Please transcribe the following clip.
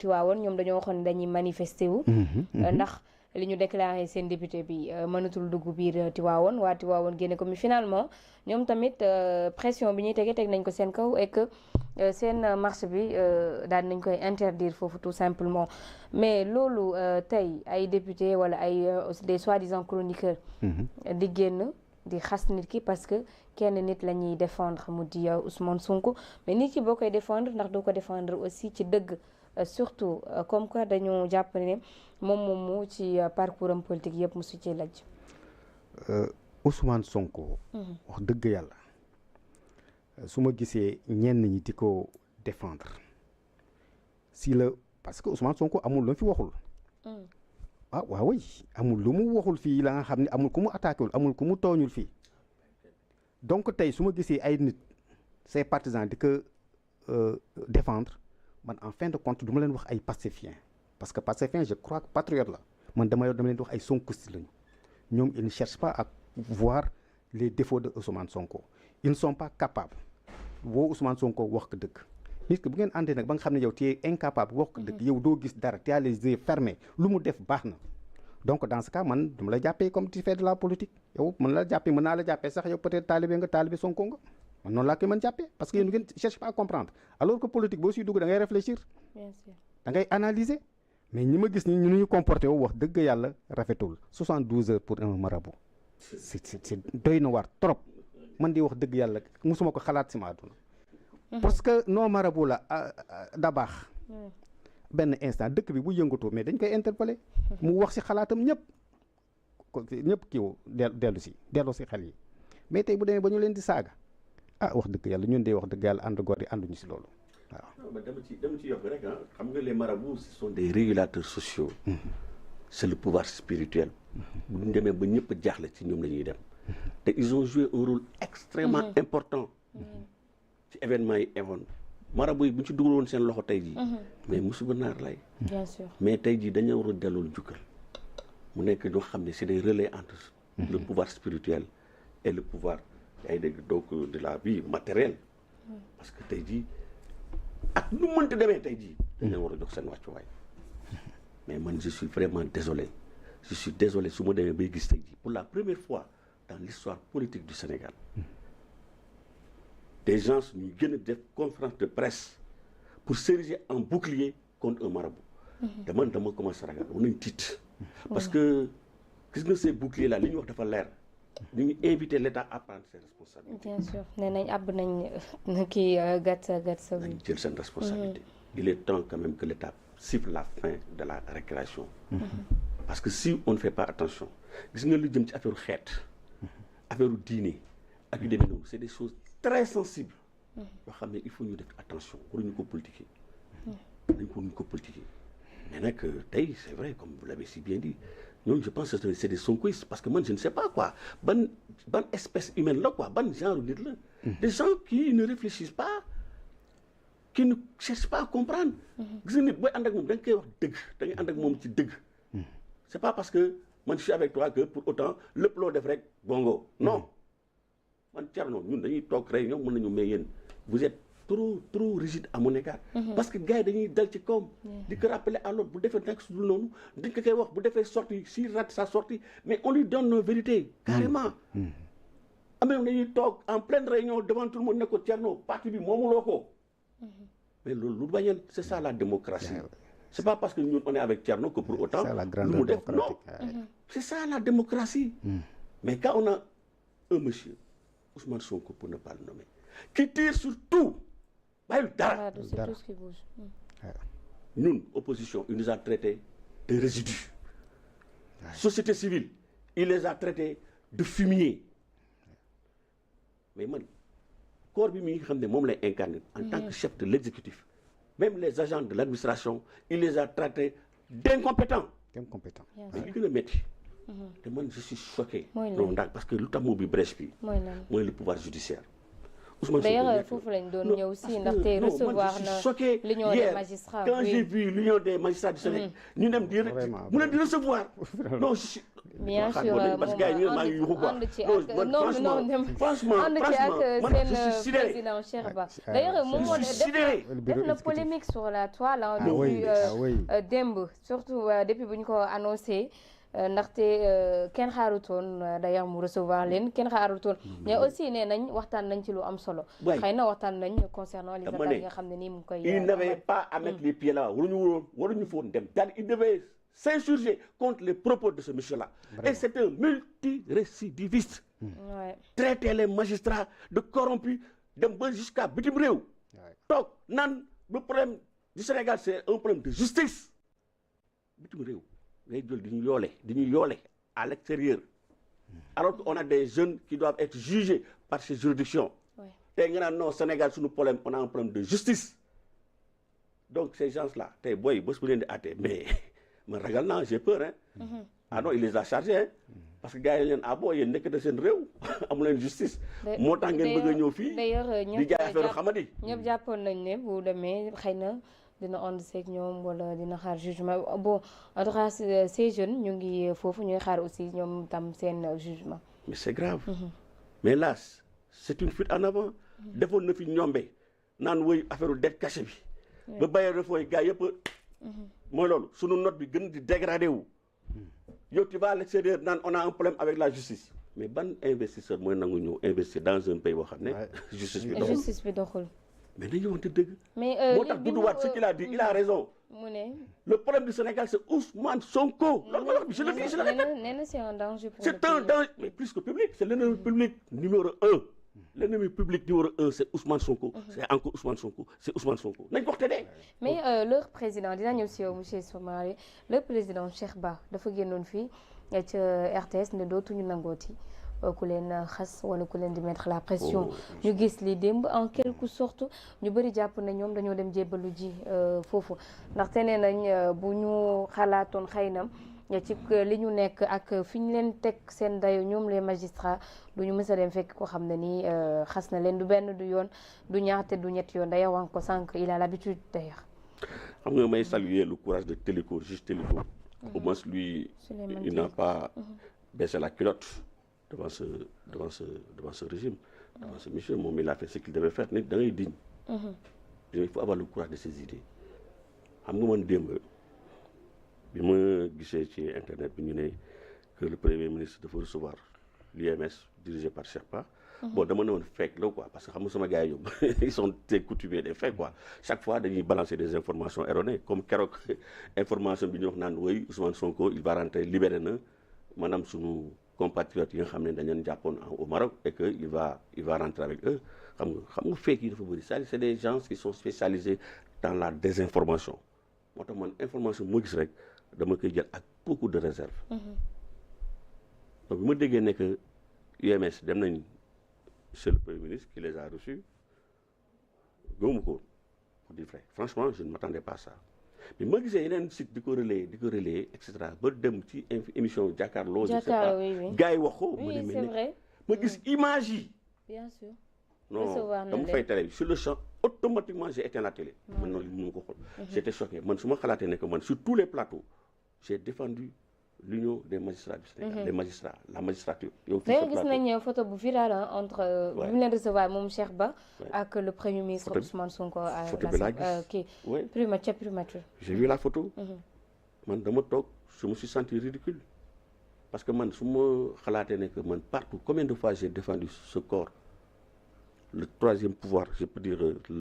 Tivaouane ñoom dañoo waxoon dañuy manifester wu. ndax li ñu déclaré seen député bi mënatul dugg biir Tivaouane waa Tivaouane génne ko mais finalement ñoom tamit pression bi ñuy teg nañ ko seen kaw et que seen marche bi daal nañ koy interdire foofu tout simplement mais loolu tey ay député wala ay des soi-disant chroniqueurs. di génn di xas nit ki parce que kenn nit la ñuy défendre mu di Ousmane Sonko mais nit ki boo koy défendre ndax doo ko défendre aussi ci dëgg. Surtout comme quoi dañoo jàpp ne moom ci parcours am politique yëpp mu su ci lajj. Ousmane Sonko. wax dëgg yàlla su ma gisee ñenn ñi di ko défendre si la parce que Ousmane Sonko amul lu mu fi waxul. waaw amul lu mu waxul fii la nga xam ne amul ku mu attaqué wul amul ku mu tooñul fii donc tey su ma gisee ay nit ses partisans di ko défendre. man en fin de compte du ma leen wax ay pacifiens parce que pacifiens je crois que patriote la man dama leen di wax ay sonkistes lañu ñoom ils ne cherchent pas à voir les défauts de Ousmane Sonko ils ne sont pas capables woo Ousmane Sonko wax ko dëgg nit ki bu ngeen àndee nag ba nga xam ne yow tu es incapable wax ko dëgg yow doo gis dara tu as les yeux fermés lu mu def baax na donc dans ce cas man dama la jàppee comme tu fais de la politique yow mën naa la jàppee sax yow peut-être taalibe Sonko nga man noonu laa koy mën jàppee parce que yéen ngeen cherche pas à comprendre alors que politique boo siy dugg da ngay réfléchir. Bien sûr da ngay analyser mais ñi ma gis ni ñu comporté woo wax dëgg yàlla rafetul 72 heures pour un marabout c'est doy na waar trop man di wax dëgg yàlla musuma ko xalaat si ma àdduna parce que non marabout la da baax benn instant dëkk bi bu yëngatoo mais dañ koy interpeller mu wax si xalaatam ñëpp kiiw dellu si xel yi mais tey bu demee ba ñu leen di saaga wax dëgg yàlla ñun de wax dëgg yàlla ànd góor yi ànduñu si loolu waaw. dama ci yokk rek xam nga les marabouts ce sont des régulateurs sociaux. c'est le pouvoir spirituel. bu ñu demee ba ñëpp jaaxle ci ñoom la ñuy dem. te ils ont joué un rôle extrêmement important. ci événement yi amoon marabout yi bu ñu ci dugaloon seen loxo tey jii. mais musiba naar lay. bien sûr mais tey jii dañoo war a delloo njukkal mu nekk ñoo xam ne c'est des relais entre. le pouvoir spirituel et le pouvoir. yaa ngi dégg donc de la vie matérielle parce que tey jii ak nu mënti demee tey jii dañ leen war a jox seen wàccuwaay mais man je suis vraiment désolé su ma demee bay gis tey jii pour la première fois dans l'histoire politique du Sénégal des gens ñuy gën a def conférence de presse pour s'ériger en bouclier contre un marabout te man dama commencé ragal dama nañ tiit parce que gis nga ces boucliers là li ñu wax dafa leer ñu ngi inviter l'État à prendre ses responsabilités. Bien sûr nee nañ àbb nañ kii gatsa bi. nañ jël seen responsabilité. Il est temps quand même que l'État siffle la fin de la récréation. parce que si on ne fait pas attention gis nga lu jëm ci affaire xeet. affaire diine ak yu demee noonu c'est des choses très sensibles. yoo xam ne il faut ñu def attention waruñu ko politiquer. waruñu ko politiquer. mais nag tey c'est vrai comme vous l'avez si bien dit ñooñu je pense que c'est des sonkoïstes parce que man je ne sais pas quoi ban espèce humaine la quoi ban genre nit la. des gens qui ne réfléchissent pas qui ne cherchent pas à comprendre. gis nga nit booy ànd ak moom da nga koy wax dëgg da ngay ànd ak moom ci dëgg. c'est pas parce que man je suis avec toi que pour autant lépp loo def rek bongo non man Thierno ñun dañuy toog réunion mën nañu mais yéen vous êtes trop rigide à mon égard. parce que gars yi dañuy dal ci kawam. di ko rappeler à l'autre bu defee nag su dul noonu dañ ko koy wax bu defee sortie s'il rate sa sortie mais on lui donne nos vérités carrément. am na dañuy toog en pleine réunion devant tout le monde ne ko Thierno parti bi moomuloo ko. mais loolu lu bañal c'est ça la démocratie. c'est pas parce que ñun on est avec Thierno que pour autant. lu mu def non c'est ça la démocratie. mais quand on a un monsieur Ousmane Sonko pour ne pas le nommer qui tire sur tout. bàyyil dara c'est tout ce qui bouge. ñun opposition il nous a traités de résidus. société civile il les a traités de fumier. mais man corps bi mi nga xam ne moom lay incarner en tant que chef de l'exécutif même les agents de l'administration il les a traités d'incompétents. mais li gën a métti. te man je suis choqué. non ndax parce que lu tax moo bi brèche bi. mooy le pouvoir judiciaire. Ousmane Sonko d'ailleurs foofu lañ doon ñëw si ndaxte recevoir na l'union des magistrats. Quand j'ai vu l'union des magistrats du Sénégal ñu dem di mu leen di recevoir non bien sûr parce que gars yi maa ngi yuxu quoi ànd ci ak franchement ànd ci ak man je suis seen sidéré. président Cheikh Ba d'ailleurs moom moo def na polémique sur la toile depuis démb surtout depuis bu ñu ko annoncé ndaxte kenn xaarutoon d'ailleurs mu recevoir leen kenn xaarutoon mais aussi nee nañ waxtaan nañ ci lu am solo xëy na waxtaan nañ concernant les attaques yi nga xam ne nii mu ngi koy il n'avait pas à mettre les pieds là waruñu foon dem daal il devait s'insurger contre les propos de ce monsieur-là. Et c'est un multirécidiviste. Traiter les magistrats de corrompus, jusqu'à bitim réew. Donc, le problème du Sénégal, c'est un problème de justice. Bitim réew, dañuy yoole à l'extérieur. Alors qu'on a des jeunes qui doivent être jugés par ces juridictions. Non, au Sénégal, sur nos problèmes, on a un problème de justice. Donc, ces gens-là, mais... man ragal naa j'ai peur hein. Ah non il les a chargés hein. Parce que gars yi leen boo yéen nekk na seen réew amu leen justice. moo tax ngeen bëgg a ñëw fii di jaay affaire xamadi. ñëpp jàppoon nañ ne bu demee xëy na dina ànd seeg ñoom wala dina xaar jugement bon en tout cas ces jeunes ñu ngi foofu ñuy xaar aussi ñoom tam seen jugement. mais c'est grave. Mais là c'est une fuite en avant. defoon na fi ñombe naan woy affaire dette cachée bi. ba bàyyi refooy gars yëpp. mooy loolu sunu note bi gën di dégradé wu yow tu vas à l'extérieur naan on a un problème avec la justice mais ban investisseur mooy nangu ñëw investir dans un pays boo xam ne justice bi doxul mais dañu wante dëgg moo tax Doudou Wade ce qu'il a dit il a raison mu ne le problème du Sénégal c'est Ousmane Sonko loolu mooy wax bi je le dis je le répète nee na c'est un danger pour c'est un danger mais plus que public c'est l'ennemi public numéro 1 l'ennemi public numéro 1 c'est Ousmane Sonko. C'est encore Ousmane Sonko. C'est Ousmane Sonko. nañ ko wax de. mais leur président dina ñëw si yow monsieur Soumaré le président Cheikh Ba dafa génnoon fii ca RTS ne dootuñu nangooti ku leen xas wala ku leen di mettre la pression. ñu gis li démb en quelque sorte ñu bëri jàpp ne ñoom dañoo dem jébbalu ji foofu ndaxte nee nañ bu ñu xalaatoon xëy na. ci li ñu nekk ak fi ñu leen teg seen dayo ñoom les magistrats du ñu mës a dem fekk ko xam ne nii xas na leen du benn du yoon du ñaar te du ñett yoon d'ailleurs wax ko sànq il a l'habitude d'ailleurs. xam nga may saluer le courage de Téliko juge Téliko. Au moins lui il n'a pas baissé la culotte devant ce régime devant ce monsieur moom il a fait ce qu'il devait faire nit da ngay digne. Il faut avoir le courage de ses idées xam nga man démb. bi ma gisee ci internet bi ñu ne que le premier ministre dafa recevoir l'UMS dirigé par Cheikh Ba. Bon dama ne woon fekk la quoi parce que xam nga sama gars yi ils sont des coutumiers des faits quoi chaque fois dañuy balancer des informations erronées comme keroog information bi ñu wax naan woy Ousmane Sonko il va rentrer libéré na maanaam sunu compatriotes yi nga xam ne dañu leen jàppoon au Maroc et que il va rentrer avec eux xam nga fekk yi dafa bëri c'est des gens qui sont spécialisés dans la désinformation moo tax man information moo gis rek. dama koy jël ak beaucoup de réserve. Donc bi ma déggee ne que UMS dem nañ chez le premier ministre qui les a reçus gëmuma ko pour dire vrai franchement je ne m'attendais pas à ça mais ma gisee yeneen site di ko relayer et cetera ba dem ci émission jàkkaarloo. jàkkaarloo gars yi wax ko. oui c'est vrai ma gis image yi. bien sûr. non dama fay télé sur le champ automatiquement j'ai éteint la télé. man noonu mënu ma ko xool. J'étais choqué man su ma xalaatee ne que man sur tous les plateaux. J'ai défendu l'union des magistrats du Sénégal, les magistrats, la magistrature. D'ailleurs, gis nañ photo bu virale entre bi mu leen recevoir moom Cheikh Ba ak le premier ministre Ousmane Sonko photo bi laa gis primature. J'ai vu la photo. Man dama toog je me suis senti ridicule parce que man su ma xalaatee ne que man partout combien de fois j'ai défendu ce corps le troisième pouvoir je peux dire